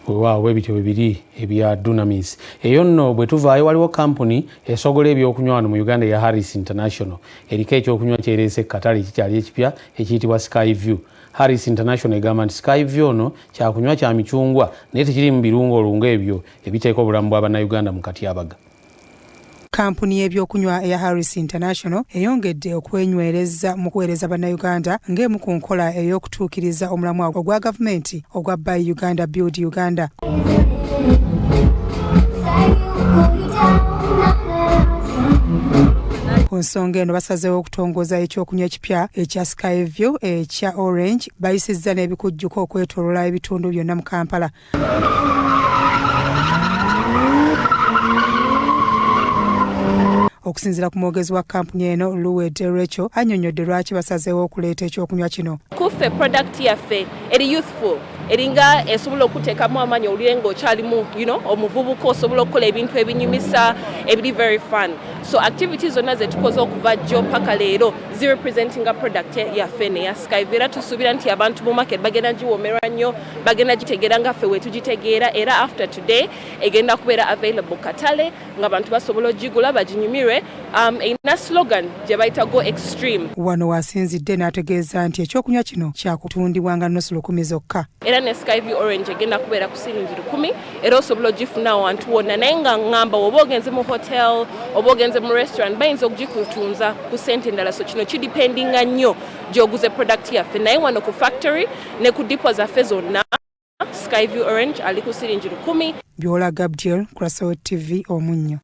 Waawe ebityo bibiri ebya Dunamis. Eyo nno bwe tuvaayo waliwo Kkampani esogola ebyokunywa wano mu Uganda ya Harries International. Eriko ekyokunywa kyereese Katale kikyali ekipya ekiyitibwa SKYVIEW. Harries International egamba nti SKYVIEW ono kyakunywa kya micungwa naye tekiri mu birungo olunga ebyo ebiteeka obulamu bw'Abannayuganda mu katyabaga. Kkampuni y'ebyokunywa eya Harries International eyongedde okwenywereza mu kuweereza Bannayuganda ng'emu ku nkola ey'okutuukiriza omulamwa ogwa gavumenti ogwa Buy Uganda Build Uganda. Ku nsonga eno basazeewo okutongoza ekyokunywa ekipya ekya SKYVIEW ekya Orange bayisizza n'ebikujjuko okwetooloola ebitundu byonna mu Kampala. Okusinziira ku mwogezi wa kkampuni eno Luwede Rachel annyonnyodde lwaki basazeewo okuleeta ekyokunywa kino. Kuffe product yaffe eri youthful eringa esobola okuteekamu amaanyi olyengo okyalimu omuvubuka osobola okukola ebintu ebinyumisa ebiri very fun. So activities zonna ze tukoze okuva jjo paka leero zirepresentinga product yaffe neya SKYVIEW era tusuubira nti abantu mu market bagenda giwoomerwa nnyo bagenda gitegeera nga ffe wetugitegeera era after today egenda kubeera available Katale ng'abantu basobola ogigula baginyumirwe. Erina slogan gye bayita go extreme. Wano wasinzidde n'ategeeza nti ekyokunywa kino kyakutundibwa nga nnusu 10 zokka. Era ne SKYVIEW Orange egenda kubeera ku siringi 10 era osobola ogifuna awantu wonna naye nga ngamba oba ogenze mu hotel oba ogenze mu restaurant bayinza okugikutunza ku ssente endala so kino kidipendinga nnyo gy'oguze product yaffe naye wano ku factory ne ku dipo zaffe zonna SKYVIEW Orange ali ku siringi 10. Byola Gabriel, Kraso TV Omunnyo.